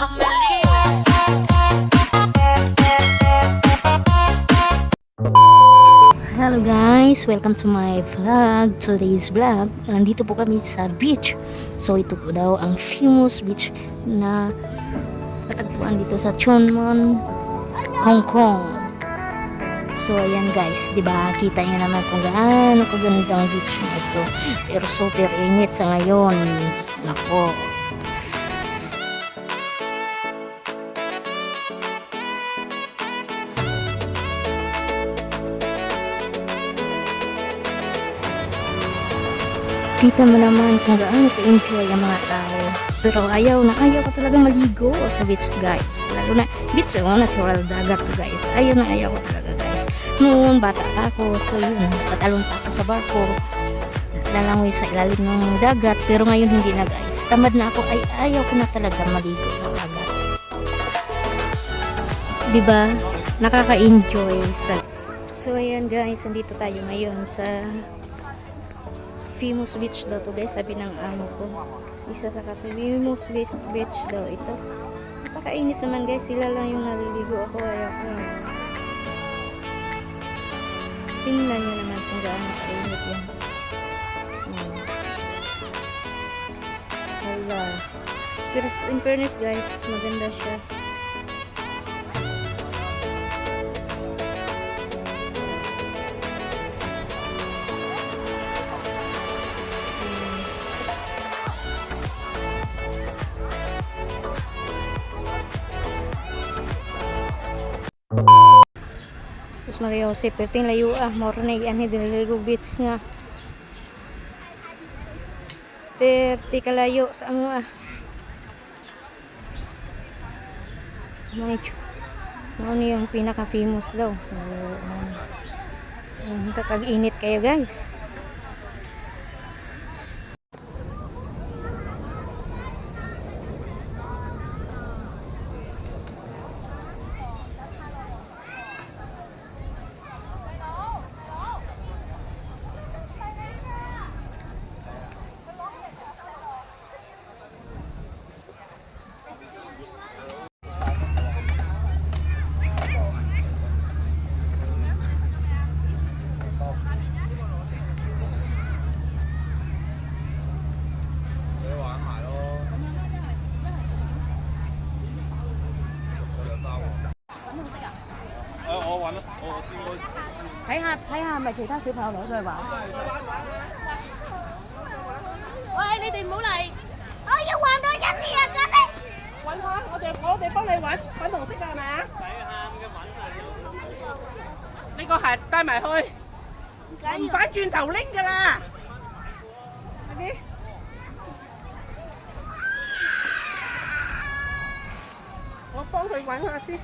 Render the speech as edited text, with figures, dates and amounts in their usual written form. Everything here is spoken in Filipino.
Hello guys, welcome to my vlog. Today's vlog, nandito po kami sa beach. So ito po daw ang famous beach na patagpuan dito sa Chunmun, Hong Kong. So ayan guys, 'di ba? Kita niyo naman kung gaano kagandang beach na ito. Pero super init sa ngayon. Nako. Kita mo naman kung gaano ka-enjoy ang mga tao. Pero ayaw ko talaga maligo sa beach guys. Lalo na beach, natural dagat to guys. Ayaw ko talaga guys. Noon, bata pa ako. So yun, patalon pa ako sa barko. Lalangoy sa ilalim ng dagat. Pero ngayon hindi na guys. Tamad na ako. Ayaw ko na talaga maligo sa dagat. Diba? Nakaka-enjoy sa... So ayan guys, nandito tayo ngayon sa famous beach daw to guys, sabi ng amo ko. Isa sa famous beach daw ito. Napakainit naman guys, sila lang yung naliligo, ako ayaw ko. Tingnan nyo naman kung gaano kainit yan. Hala. Pero in fairness guys, maganda siya. Sus Maria Jose, perting layo morning ani diniligo beach nga. Perti kalayo sa amo Ano yung pinaka famous daw. Kag-init kayo guys.睇下係咪其他小朋友攞咗去玩？喂，你哋唔好嚟！我要玩多一次啊！家姐，揾下，我哋幫你揾粉紅色嘅係咪啊？呢個鞋帶埋去，唔反轉頭拎㗎啦！快啲！我幫佢揾下先。